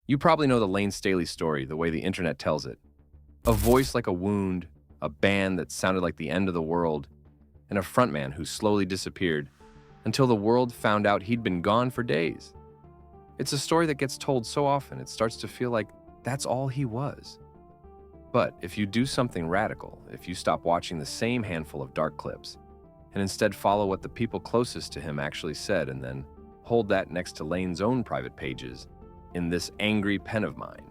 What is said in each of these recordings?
You probably know the Layne Staley story the way the internet tells it. A voice like a wound, a band that sounded like the end of the world, and a frontman who slowly disappeared until the world found out he'd been gone for days. It's a story that gets told so often it starts to feel like that's all he was. But if you do something radical, if you stop watching the same handful of dark clips, and instead follow what the people closest to him actually said and then hold that next to Layne's own private pages in this angry pen of mine,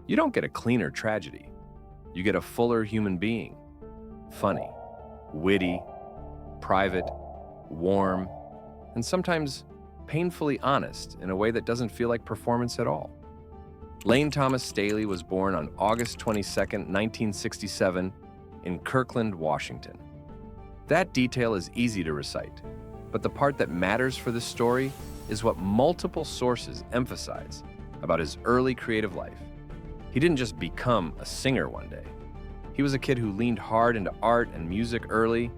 you don't get a cleaner tragedy. You get a fuller human being. Funny, witty, private, warm, and sometimes painfully honest in a way that doesn't feel like performance at all. Layne Thomas Staley was born on August 22, 1967, in Kirkland, Washington. That detail is easy to recite, but the part that matters for this story is what multiple sources emphasize about his early creative life. He didn't just become a singer one day. He was a kid who leaned hard into art and music early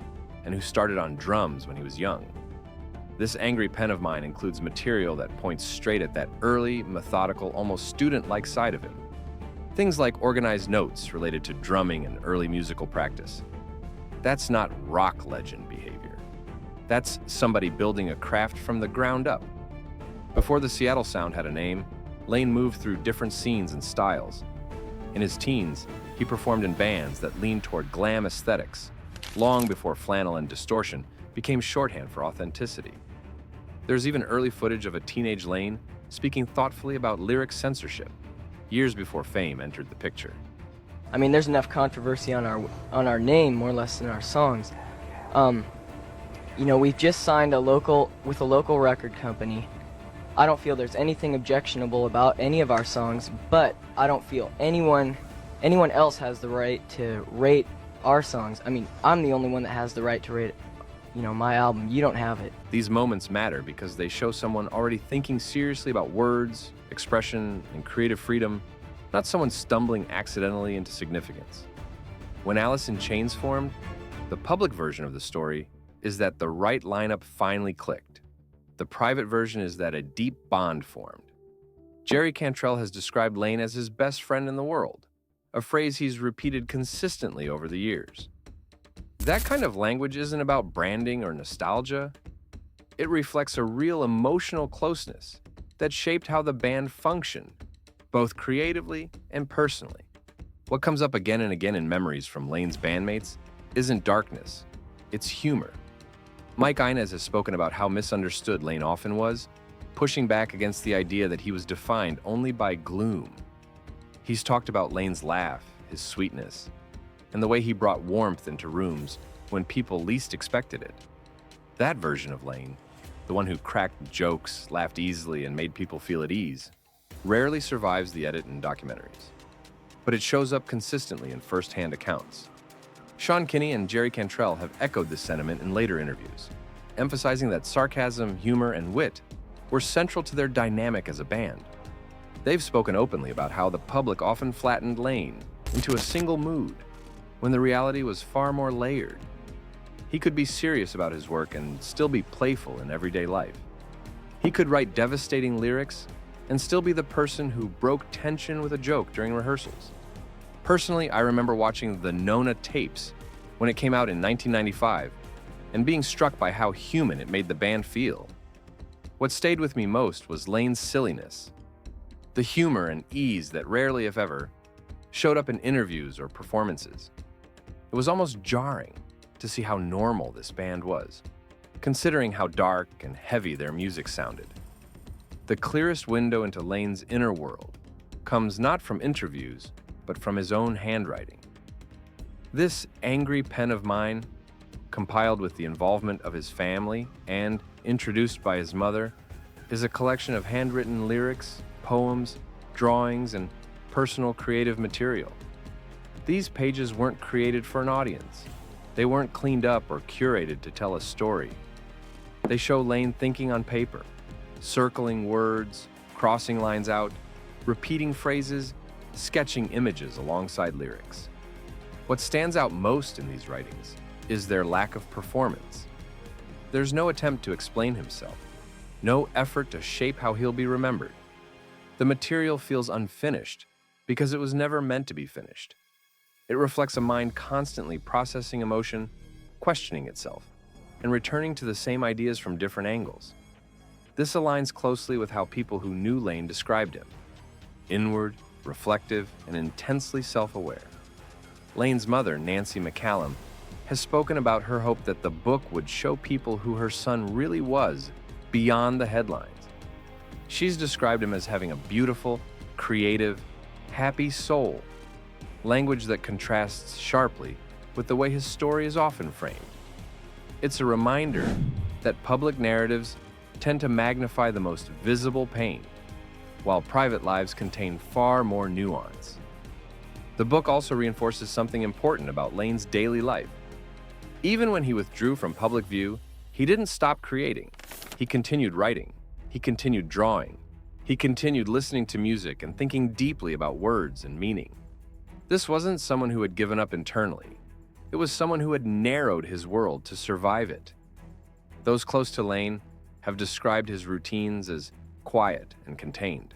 and who started on drums when he was young. This angry pen of mine includes material that points straight at that early, methodical, almost student-like side of him. Things like organized notes related to drumming and early musical practice. That's not rock legend behavior. That's somebody building a craft from the ground up. Before the Seattle sound had a name, Layne moved through different scenes and styles. In his teens, he performed in bands that leaned toward glam aesthetics, long before flannel and distortion became shorthand for authenticity. There's even early footage of a teenage Layne speaking thoughtfully about lyric censorship, years before fame entered the picture. I mean, there's enough controversy on our name, more or less, than our songs. We've just signed with a local record company. I don't feel there's anything objectionable about any of our songs, but I don't feel anyone else has the right to rate our songs. I mean, I'm the only one that has the right to rate, my album. You don't have it. These moments matter because they show someone already thinking seriously about words, expression, and creative freedom, not someone stumbling accidentally into significance. When Alice in Chains formed, the public version of the story is that the right lineup finally clicked. The private version is that a deep bond formed. Jerry Cantrell has described Layne as his best friend in the world, a phrase he's repeated consistently over the years. That kind of language isn't about branding or nostalgia. It reflects a real emotional closeness that shaped how the band functioned, both creatively and personally. What comes up again and again in memories from Layne's bandmates isn't darkness, it's humor. Mike Inez has spoken about how misunderstood Layne often was, pushing back against the idea that he was defined only by gloom. He's talked about Layne's laugh, his sweetness, and the way he brought warmth into rooms when people least expected it. That version of Layne, the one who cracked jokes, laughed easily, and made people feel at ease, rarely survives the edit in documentaries. But it shows up consistently in first-hand accounts. Sean Kinney and Jerry Cantrell have echoed this sentiment in later interviews, emphasizing that sarcasm, humor, and wit were central to their dynamic as a band. They've spoken openly about how the public often flattened Layne into a single mood, when the reality was far more layered. He could be serious about his work and still be playful in everyday life. He could write devastating lyrics and still be the person who broke tension with a joke during rehearsals. Personally, I remember watching the Nona tapes when it came out in 1995 and being struck by how human it made the band feel. What stayed with me most was Layne's silliness, the humor and ease that rarely, if ever, showed up in interviews or performances. It was almost jarring to see how normal this band was, considering how dark and heavy their music sounded. The clearest window into Layne's inner world comes not from interviews, but from his own handwriting. This angry pen of mine, compiled with the involvement of his family and introduced by his mother, is a collection of handwritten lyrics, poems, drawings, and personal creative material. These pages weren't created for an audience. They weren't cleaned up or curated to tell a story. They show Layne thinking on paper, circling words, crossing lines out, repeating phrases, sketching images alongside lyrics. What stands out most in these writings is their lack of performance. There's no attempt to explain himself, no effort to shape how he'll be remembered. The material feels unfinished because it was never meant to be finished. It reflects a mind constantly processing emotion, questioning itself, and returning to the same ideas from different angles. This aligns closely with how people who knew Layne described him: inward, reflective, and intensely self-aware. Layne's mother, Nancy McCallum, has spoken about her hope that the book would show people who her son really was beyond the headlines. She's described him as having a beautiful, creative, happy soul, language that contrasts sharply with the way his story is often framed. It's a reminder that public narratives tend to magnify the most visible pain, while private lives contain far more nuance. The book also reinforces something important about Layne's daily life. Even when he withdrew from public view, he didn't stop creating. He continued writing. He continued drawing. He continued listening to music and thinking deeply about words and meaning. This wasn't someone who had given up internally. It was someone who had narrowed his world to survive it. Those close to Layne have described his routines as quiet and contained.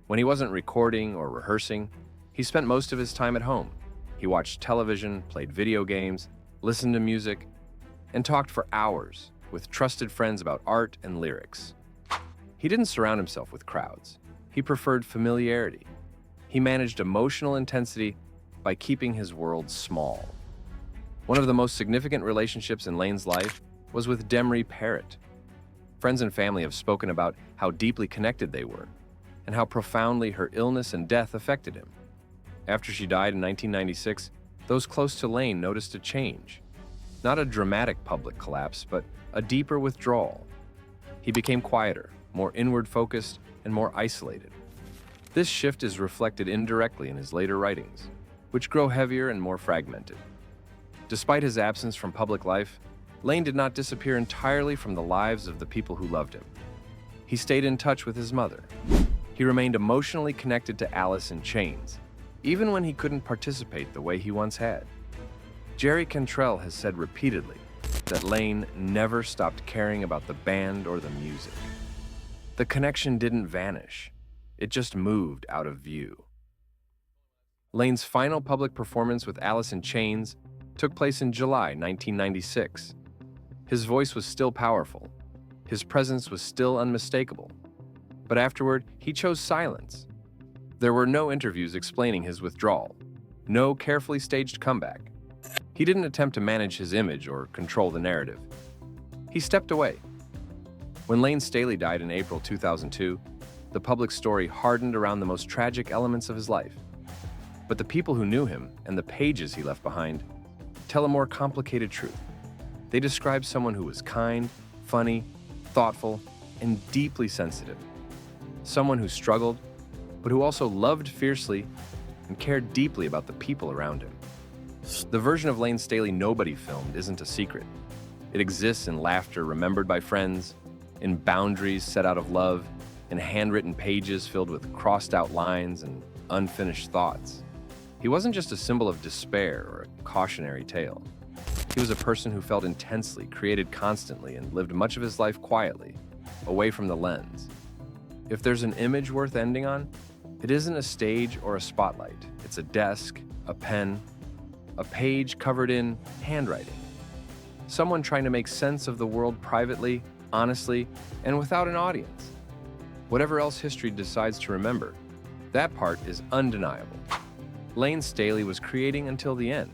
When he wasn't recording or rehearsing, he spent most of his time at home. He watched television, played video games, listened to music, and talked for hours with trusted friends about art and lyrics. He didn't surround himself with crowds. He preferred familiarity. He managed emotional intensity by keeping his world small. One of the most significant relationships in Layne's life was with Demry Parrott. Friends and family have spoken about how deeply connected they were and how profoundly her illness and death affected him. After she died in 1996, those close to Layne noticed a change. Not a dramatic public collapse, but a deeper withdrawal. He became quieter, more inward-focused, and more isolated. This shift is reflected indirectly in his later writings, which grow heavier and more fragmented. Despite his absence from public life, Layne did not disappear entirely from the lives of the people who loved him. He stayed in touch with his mother. He remained emotionally connected to Alice in Chains, even when he couldn't participate the way he once had. Jerry Cantrell has said repeatedly that Layne never stopped caring about the band or the music. The connection didn't vanish. It just moved out of view. Layne's final public performance with Alice in Chains took place in July 1996. His voice was still powerful. His presence was still unmistakable. But afterward, he chose silence. There were no interviews explaining his withdrawal, no carefully staged comeback. He didn't attempt to manage his image or control the narrative. He stepped away. When Layne Staley died in April 2002, the public story hardened around the most tragic elements of his life. But the people who knew him and the pages he left behind tell a more complicated truth. They describe someone who was kind, funny, thoughtful, and deeply sensitive. Someone who struggled, but who also loved fiercely and cared deeply about the people around him. The version of Layne Staley nobody filmed isn't a secret. It exists in laughter remembered by friends, in boundaries set out of love, in handwritten pages filled with crossed-out lines and unfinished thoughts. He wasn't just a symbol of despair or a cautionary tale. He was a person who felt intensely, created constantly, and lived much of his life quietly, away from the lens. If there's an image worth ending on, it isn't a stage or a spotlight. It's a desk, a pen, a page covered in handwriting. Someone trying to make sense of the world privately, honestly, and without an audience. Whatever else history decides to remember, that part is undeniable. Layne Staley was creating until the end.